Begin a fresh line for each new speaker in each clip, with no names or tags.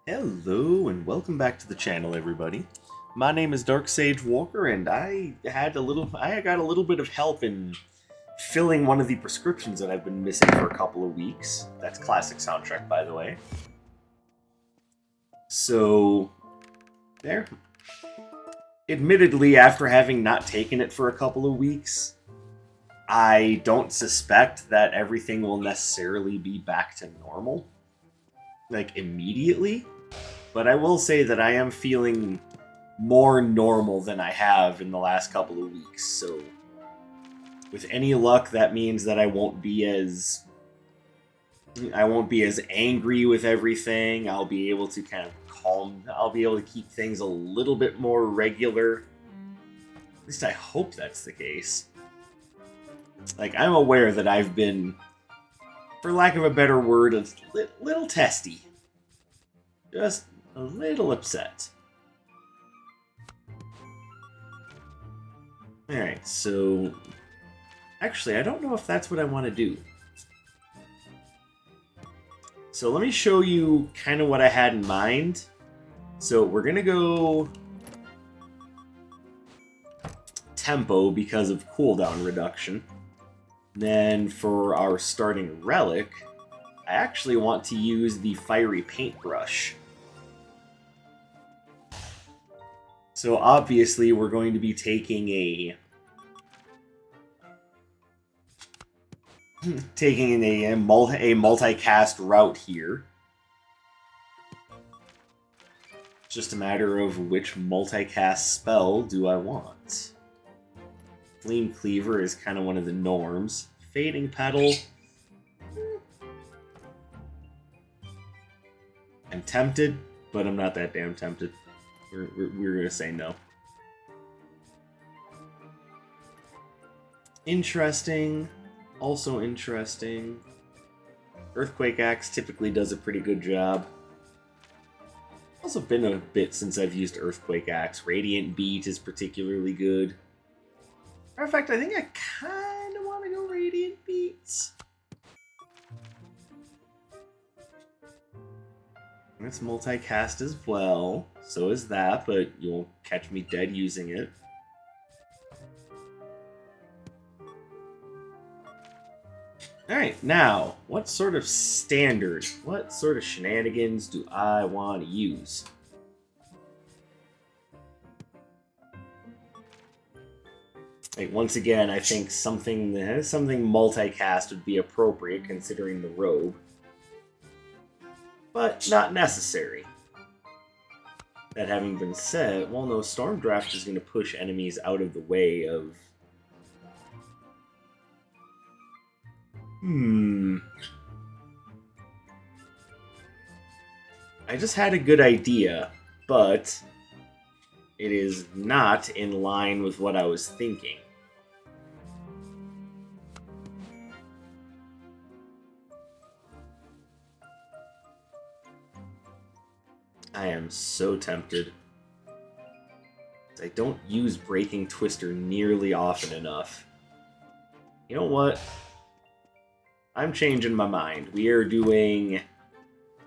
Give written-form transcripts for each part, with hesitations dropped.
Hello and welcome back to the channel, everybody. My name is Dark Sage Walker, and I got a little bit of help in filling one of the prescriptions that I've been missing for a couple of weeks. That's classic soundtrack, by the way. So, there. Admittedly, after having not taken it for a couple of weeks, I don't suspect that everything will necessarily be back to normal, like immediately. But I will say that I am feeling more normal than I have in the last couple of weeks. So, with any luck, that means that I won't be as angry with everything. I'll be able to kind of I'll be able to keep things a little bit more regular. At least I hope that's the case. Like, I'm aware that I've been, for lack of a better word, a little testy. Just a little upset. Alright, so... Actually, I don't know if that's what I want to do. So let me show you kind of what I had in mind. So we're going to go... tempo because of cooldown reduction. Then for our starting relic, I actually want to use the Fiery Paintbrush. So obviously we're going to be taking a multicast route here. It's just a matter of which multicast spell do I want. Flame Cleaver is kind of one of the norms. Fading Petal. I'm tempted, but I'm not that damn tempted. We're gonna say no. Interesting. Also interesting. Earthquake Axe typically does a pretty good job. Also been a bit since I've used Earthquake Axe. Radiant Beat is particularly good. Matter of fact, I think I kind of want to go Radiant Beats. It's multicast as well. So is that, but you won't catch me dead using it. Alright, now, what sort of shenanigans do I want to use? Like, once again, I think something multicast would be appropriate considering the robe. But not necessary. That having been said, well, no, Storm Draft is going to push enemies out of the way of... I just had a good idea, but it is not in line with what I was thinking. I am so tempted. I don't use Breaking Twister nearly often enough. You know what? I'm changing my mind. We are doing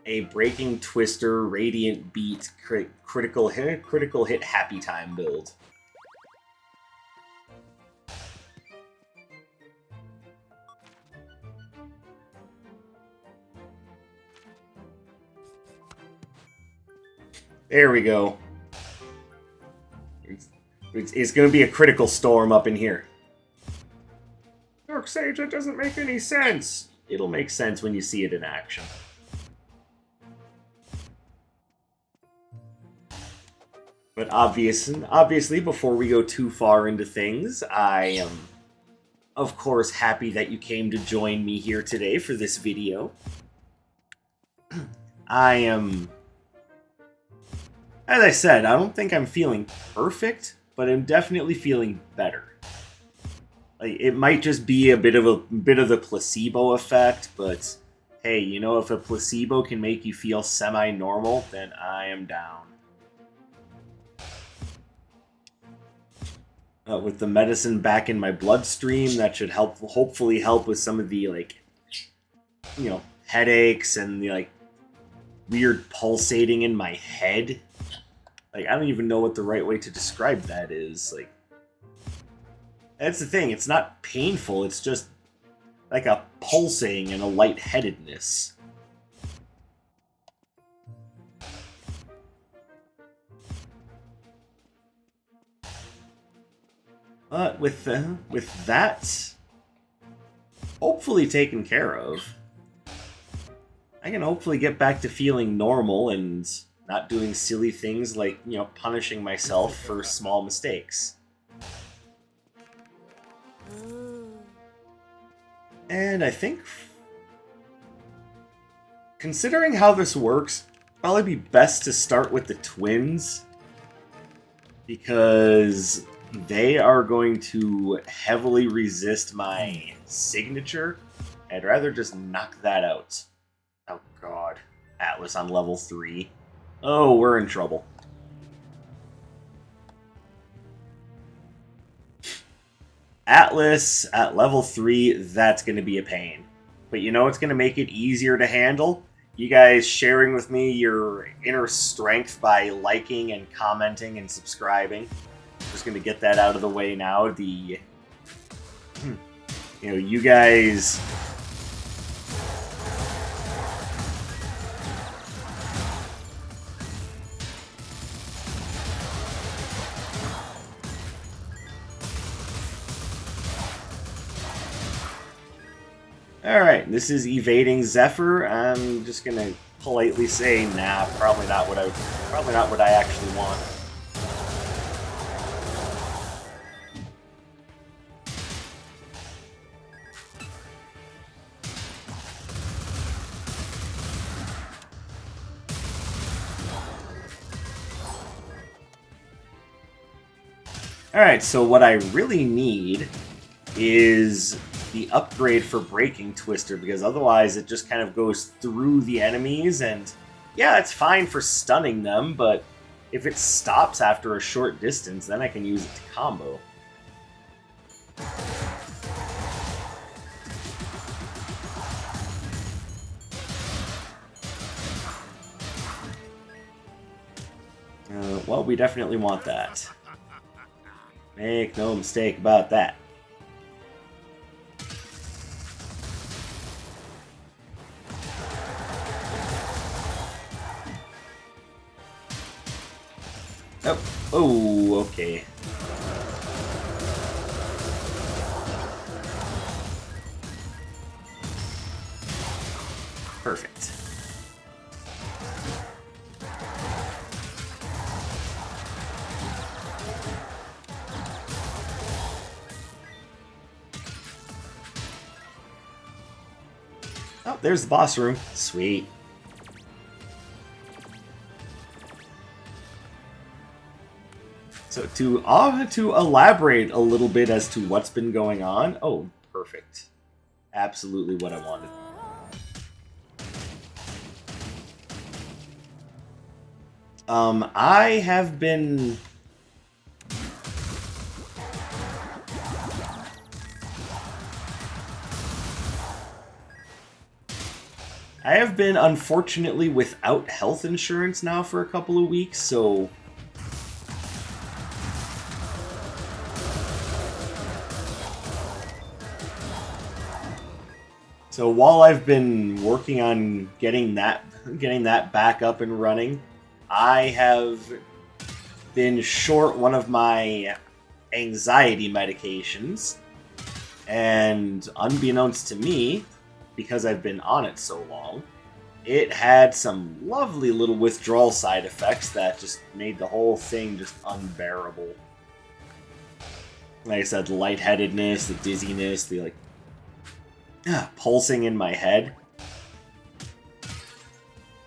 a Breaking Twister Radiant Beat critical hit Happy Time build. There we go. It's going to be a critical storm up in here. Dark Sage, that doesn't make any sense. It'll make sense when you see it in action. But obviously, before we go too far into things, I am, of course, happy that you came to join me here today for this video. I am... As I said, I don't think I'm feeling perfect, but I'm definitely feeling better. Like, it might just be a bit of the placebo effect, but hey, you know, if a placebo can make you feel semi-normal, then I am down. With the medicine back in my bloodstream, that should hopefully help with some of the, like, you know, headaches and the, like, weird pulsating in my head. Like, I don't even know what the right way to describe that is. Like, that's the thing. It's not painful. It's just like a pulsing and a lightheadedness. But with that hopefully taken care of, I can hopefully get back to feeling normal and not doing silly things like, you know, punishing myself for small mistakes. And I think, considering how this works, probably be best to start with the twins, because they are going to heavily resist my signature. I'd rather just knock that out. Oh god. Atlas on level 3. Oh, we're in trouble. Atlas at level 3, that's going to be a pain. But you know what's going to make it easier to handle? You guys sharing with me your inner strength by liking and commenting and subscribing. Just going to get that out of the way now. You know, you guys... Alright, this is evading Zephyr. I'm just gonna politely say, nah, probably not what I actually want. Alright, so what I really need is the upgrade for Breaking Twister, because otherwise it just kind of goes through the enemies, and yeah, it's fine for stunning them, but if it stops after a short distance, then I can use it to combo. Well, we definitely want that. Make no mistake about that. Oh, okay. Perfect. Oh, there's the boss room. Sweet. So to elaborate a little bit as to what's been going on. Oh, perfect. Absolutely what I wanted. I have been... I have been, unfortunately, without health insurance now for a couple of weeks, so... So while I've been working on getting that back up and running, I have been short one of my anxiety medications, and unbeknownst to me, because I've been on it so long, it had some lovely little withdrawal side effects that just made the whole thing just unbearable. Like I said, the lightheadedness, the dizziness, the pulsing in my head.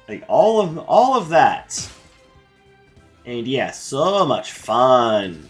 Like all of that. And yeah, so much fun.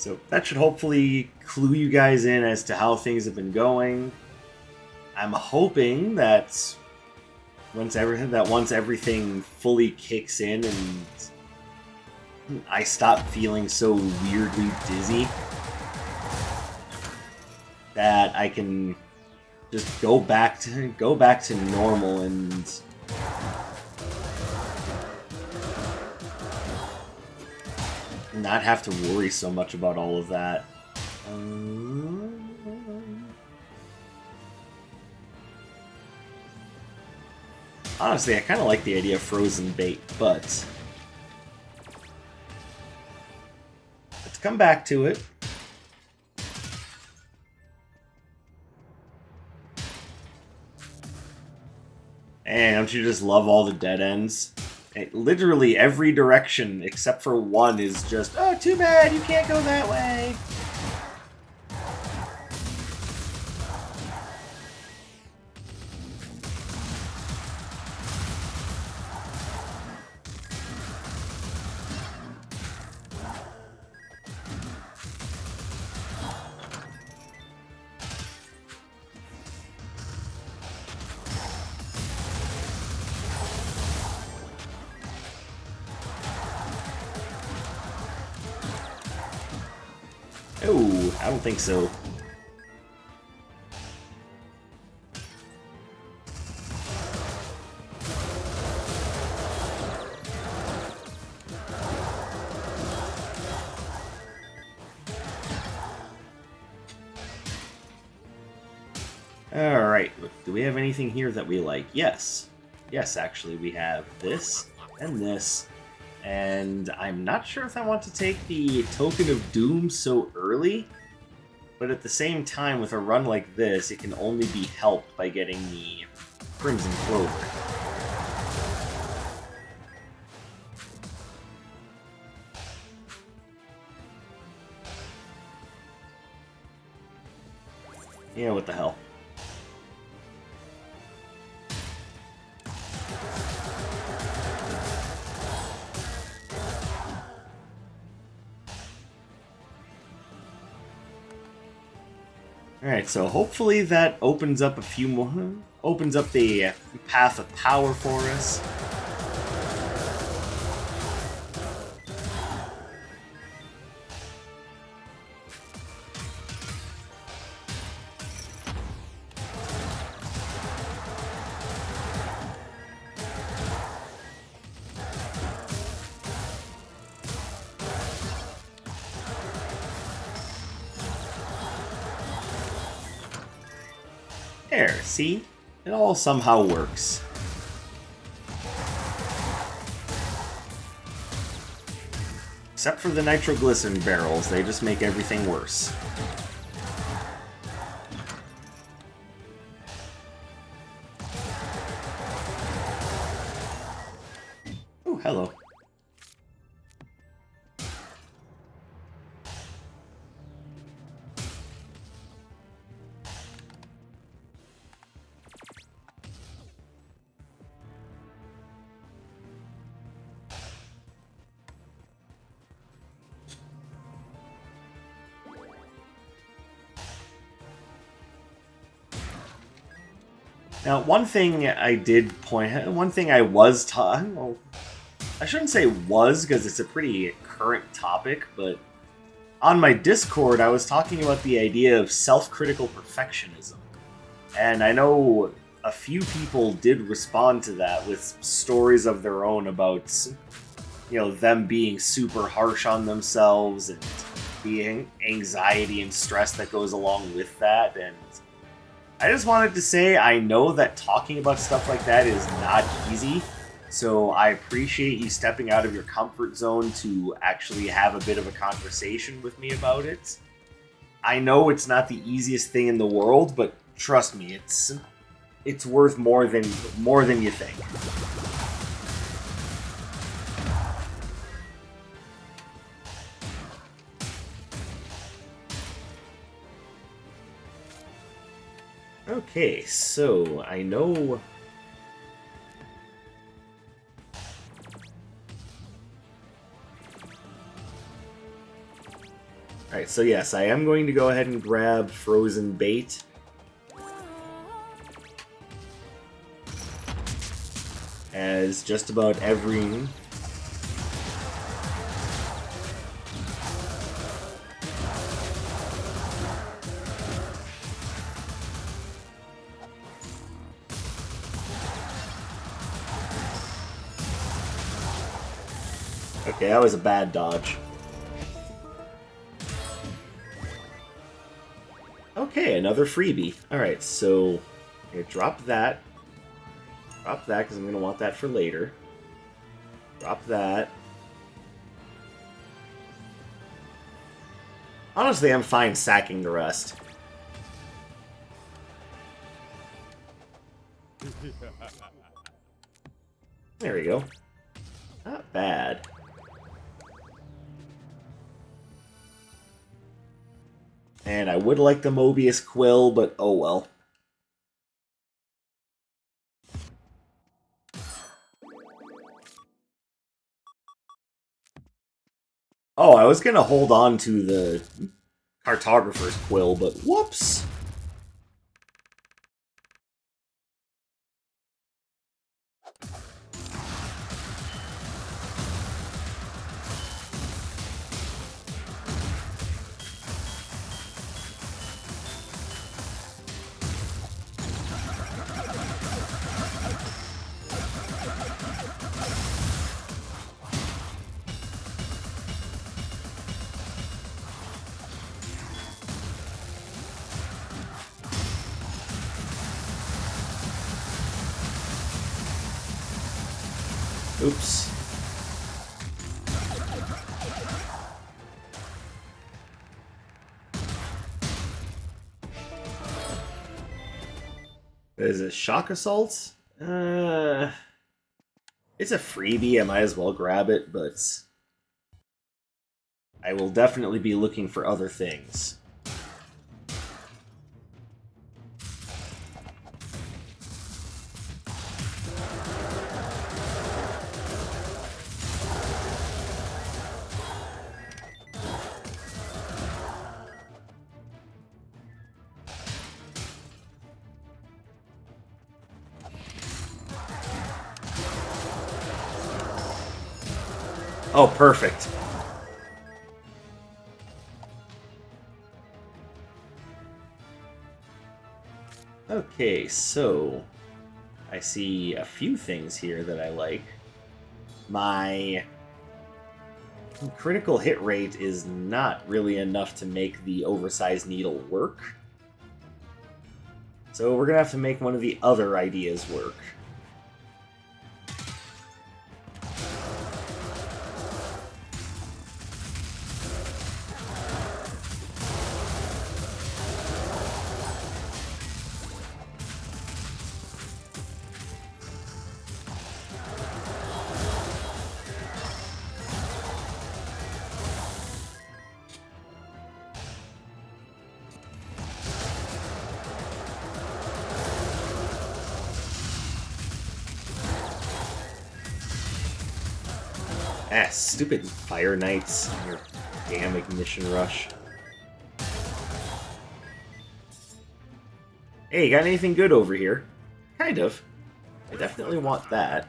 So that should hopefully clue you guys in as to how things have been going. I'm hoping that once everything fully kicks in and I stop feeling so weirdly dizzy, that I can just go back to normal and not have to worry so much about all of that. Honestly, I kind of like the idea of frozen bait, but let's come back to it. And don't you just love all the dead ends? Literally every direction except for one is just, oh, too bad, you can't go that way. Oh, I don't think so. Alright, do we have anything here that we like? Yes. Yes, actually, we have this and this. And I'm not sure if I want to take the Token of Doom so early, but at the same time, with a run like this, it can only be helped by getting the Crimson Clover. Yeah, what the hell. Alright, so hopefully that opens up a few more... opens up the path of power for us. There, see? It all somehow works. Except for the nitroglycerin barrels, they just make everything worse. Oh, hello. Now, one thing I was taught, well, I shouldn't say was, because it's a pretty current topic, but on my Discord, I was talking about the idea of self-critical perfectionism. And I know a few people did respond to that with stories of their own about, you know, them being super harsh on themselves and the anxiety and stress that goes along with that. And I just wanted to say, I know that talking about stuff like that is not easy, so I appreciate you stepping out of your comfort zone to actually have a bit of a conversation with me about it. I know it's not the easiest thing in the world, but trust me, it's worth more than you think. Okay, so I know... Alright, so yes, I am going to go ahead and grab frozen bait. As just about every... Okay, that was a bad dodge. Okay, another freebie. Alright, so here, drop that. Drop that, because I'm going to want that for later. Drop that. Honestly, I'm fine sacking the rest. There we go. Not bad. And I would like the Mobius Quill, but oh well. Oh, I was gonna hold on to the Cartographer's Quill, but whoops! Oops. Is it Shock Assault? It's a freebie, I might as well grab it, but I will definitely be looking for other things. Oh, perfect. Okay, so I see a few things here that I like. My critical hit rate is not really enough to make the oversized needle work. So we're gonna have to make one of the other ideas work. Ah, stupid Fire Knights and your damn Ignition Rush. Hey, got anything good over here? Kind of. I definitely want that.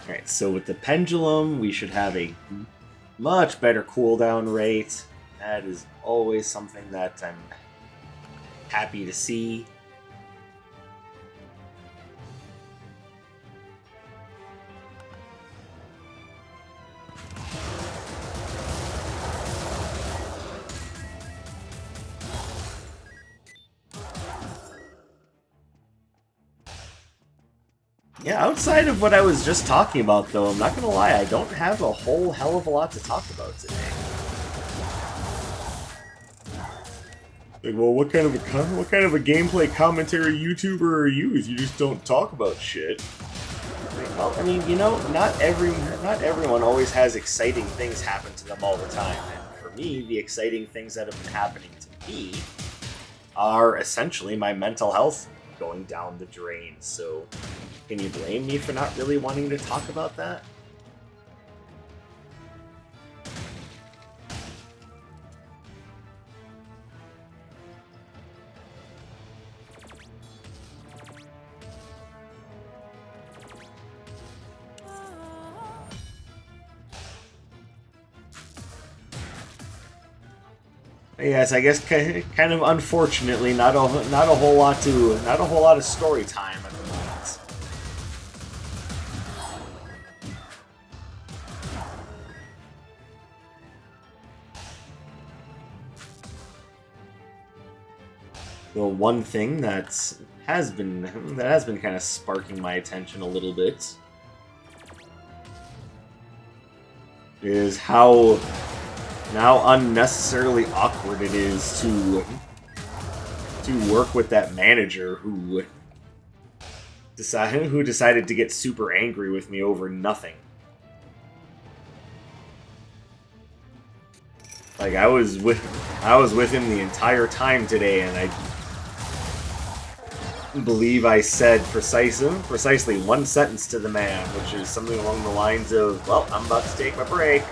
Alright, so with the Pendulum, we should have a much better cooldown rate. That is always something that I'm happy to see. Yeah, outside of what I was just talking about, though, I'm not gonna lie, I don't have a whole hell of a lot to talk about today. Like, well, what kind of a gameplay commentary YouTuber are you? If you just don't talk about shit. Like, well, I mean, you know, not everyone always has exciting things happen to them all the time. And for me, the exciting things that have been happening to me are essentially my mental health going down the drain. So, can you blame me for not really wanting to talk about that? Yes, I guess kind of unfortunately, not a whole lot of story time at the moment. The one thing that has been kind of sparking my attention a little bit is how unnecessarily awkward it is to work with that manager who decided to get super angry with me over nothing. Like, I was with him the entire time today, and I believe I said precisely one sentence to the man, which is something along the lines of, "Well, I'm about to take my break,"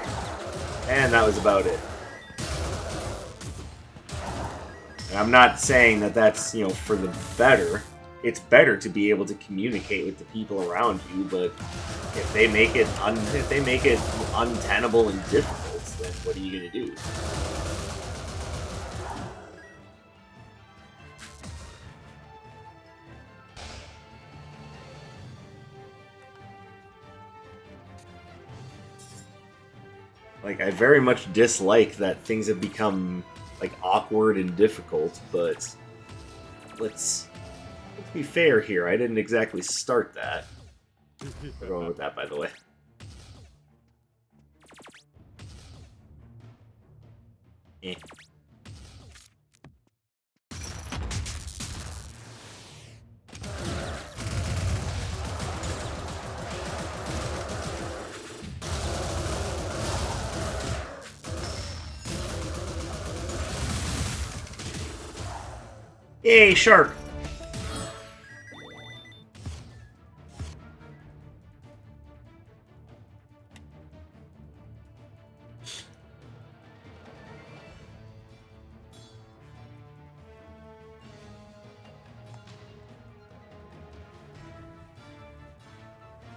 and that was about it. And I'm not saying that that's, you know, for the better. It's better to be able to communicate with the people around you, but if they make it untenable and difficult, then what are you gonna do? Like, I very much dislike that things have become, like, awkward and difficult, but let's be fair here. I didn't exactly start that. We're going with that, by the way. Eh. Yay, shark!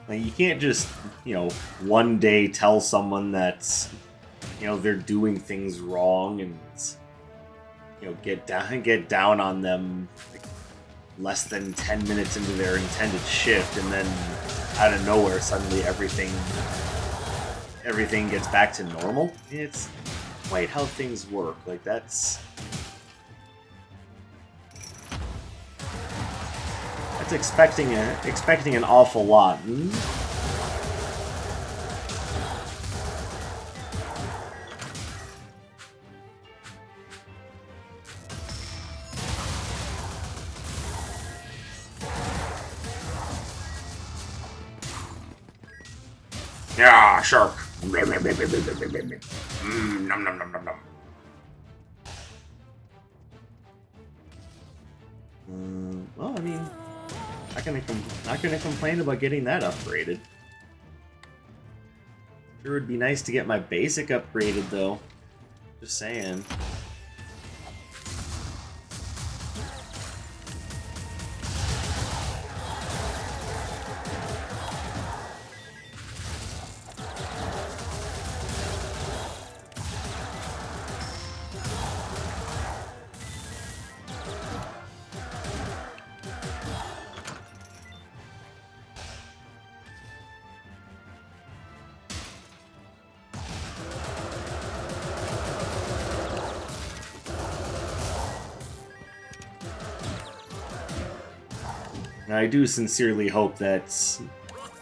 Like, you can't just, you know, one day tell someone that, you know, they're doing things wrong and, you know, get down on them like, less than 10 minutes into their intended shift, and then out of nowhere suddenly everything gets back to normal. It's quite how things work. Like, that's expecting an awful lot. Yeah, shark. Nom nom nom nom nom. Well, I mean, not gonna complain about getting that upgraded. Sure would be nice to get my basic upgraded, though. Just saying. And I do sincerely hope that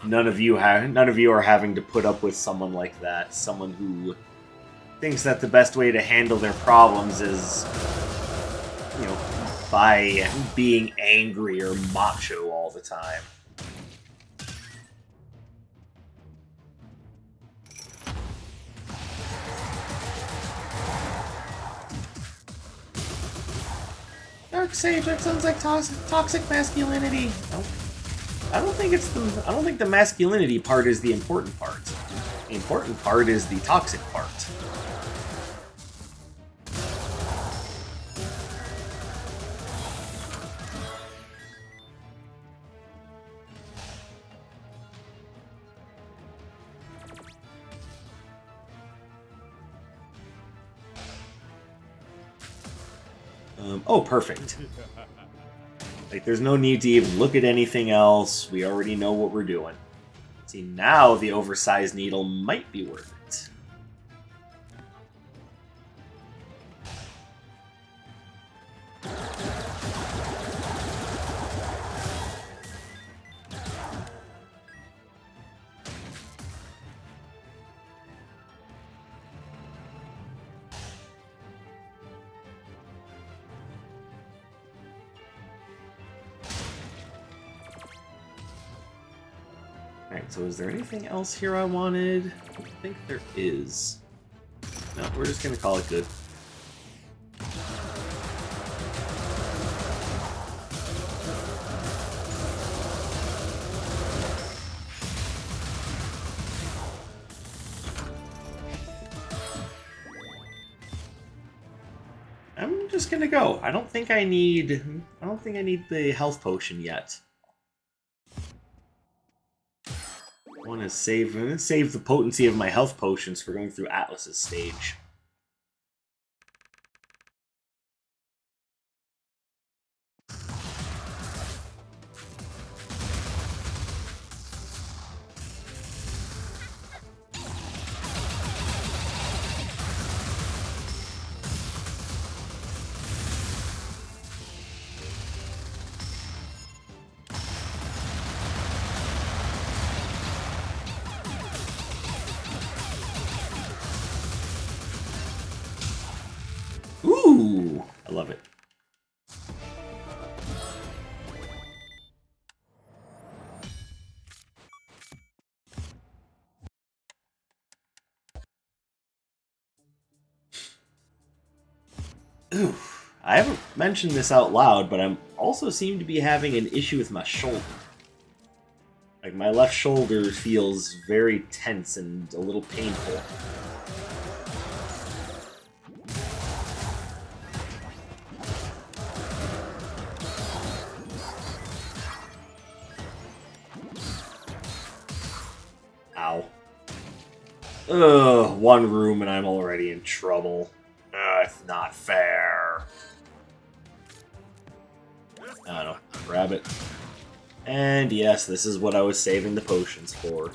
none of you are having to put up with someone like that. Someone who thinks that the best way to handle their problems is you know, by being angry or macho all the time. Dark Sage, that sounds like toxic masculinity. Nope. I don't think the masculinity part is the important part. The important part is the toxic part. Oh, perfect. Like, there's no need to even look at anything else. We already know what we're doing. See, now the oversized needle might be worth it. Alright, so is there anything else here I wanted? I don't think there is. No, we're just gonna call it good. I'm just gonna go. I don't think I need the health potion yet. I want to save the potency of my health potions for going through Atlas's stage. Ooh, I love it. Ooh, I haven't mentioned this out loud, but I'm also seem to be having an issue with my shoulder. Like, my left shoulder feels very tense and a little painful. Ow. Ugh, one room and I'm already in trouble. It's not fair. I don't know. Grab it. And yes, this is what I was saving the potions for.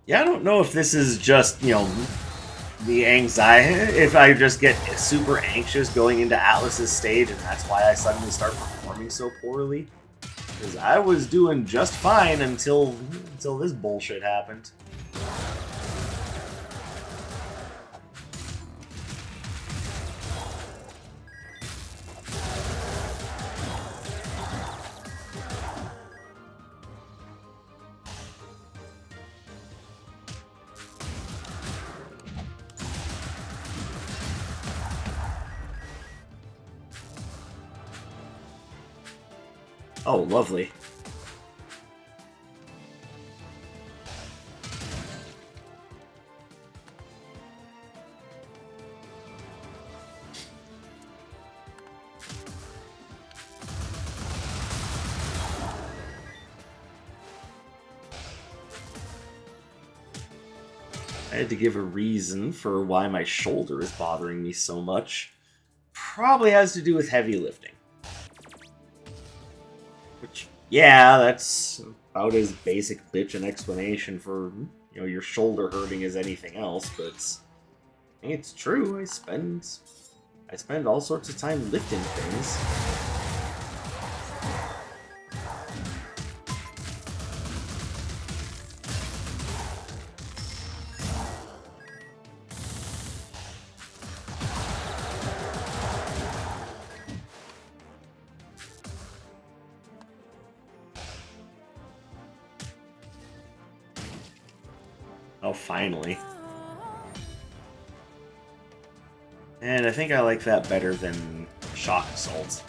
Yeah, I don't know if this is just, the anxiety, if I just get super anxious going into Atlas's stage and that's why I suddenly start performing so poorly. Because I was doing just fine until this bullshit happened. Oh, lovely. I had to give a reason for why my shoulder is bothering me so much. Probably has to do with heavy lifting. Which, yeah, that's about as basic bitch an explanation for, you know, your shoulder hurting as anything else, but I think it's true. I spend all sorts of time lifting things. Oh, finally. And I think I like that better than Shock Assault.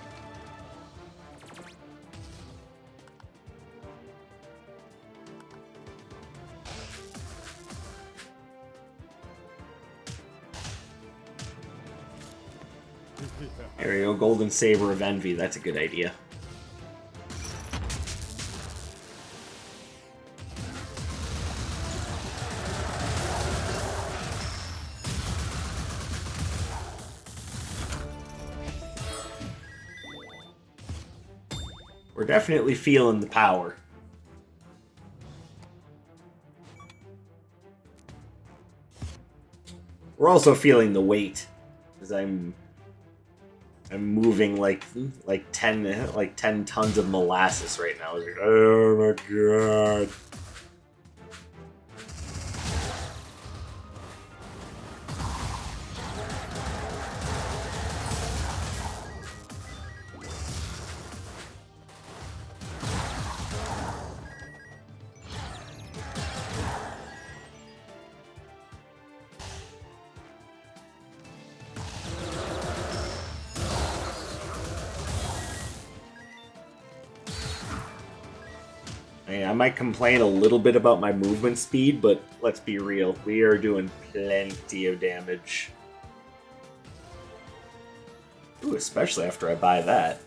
There we go, Golden Saber of Envy. That's a good idea. We're definitely feeling the power. We're also feeling the weight, because I'm moving like 10 tons of molasses right now. Like, oh my god. I might complain a little bit about my movement speed, but let's be real. We are doing plenty of damage. Ooh, especially after I buy that.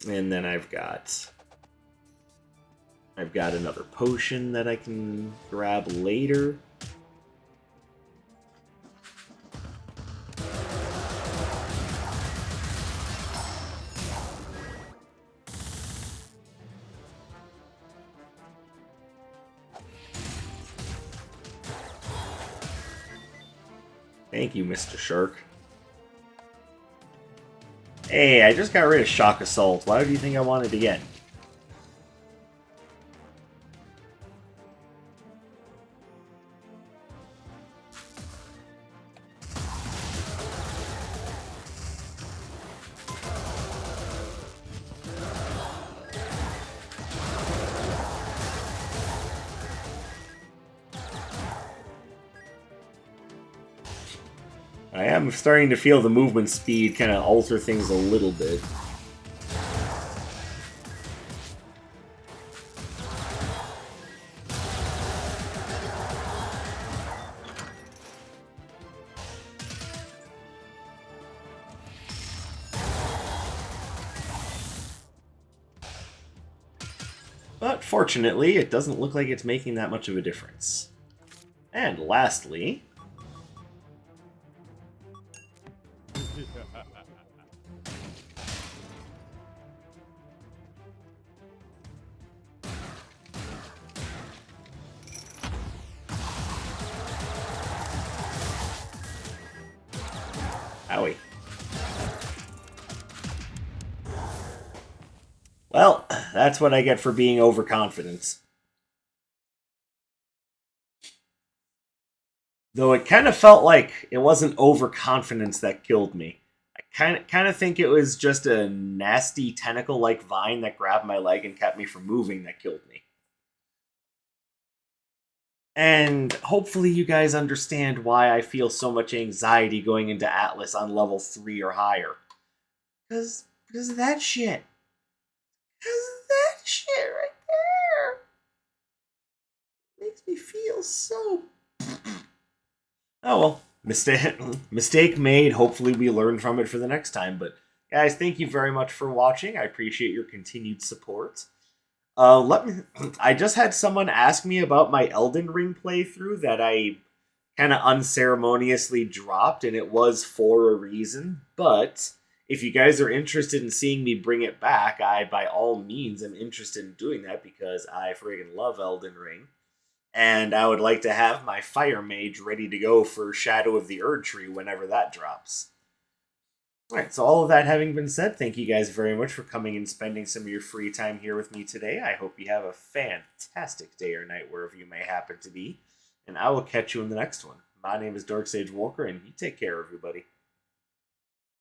And then I've got another potion that I can grab later. Thank you, Mr. Shark. Hey, I just got rid of Shock Assault. Why do you think I wanted it again? I am starting to feel the movement speed kind of alter things a little bit. But fortunately, it doesn't look like it's making that much of a difference. And lastly... Owie. Well, that's what I get for being overconfident. Though it kind of felt like it wasn't overconfidence that killed me. I kind of think it was just a nasty tentacle-like vine that grabbed my leg and kept me from moving that killed me. And hopefully you guys understand why I feel so much anxiety going into Atlas on level 3 or higher. Because of that shit. Because of that shit right there. Makes me feel so... Oh well. Mistake mistake made. Hopefully, we learn from it for the next time. But guys, thank you very much for watching. I appreciate your continued support. Let me. I just had someone ask me about my Elden Ring playthrough that I kind of unceremoniously dropped, and it was for a reason. But if you guys are interested in seeing me bring it back, I by all means am interested in doing that because I friggin' love Elden Ring. And I would like to have my Fire Mage ready to go for Shadow of the Erd Tree whenever that drops. Alright, so all of that having been said, thank you guys very much for coming and spending some of your free time here with me today. I hope you have a fantastic day or night wherever you may happen to be. And I will catch you in the next one. My name is Dark Sage Walker, and you take care, everybody.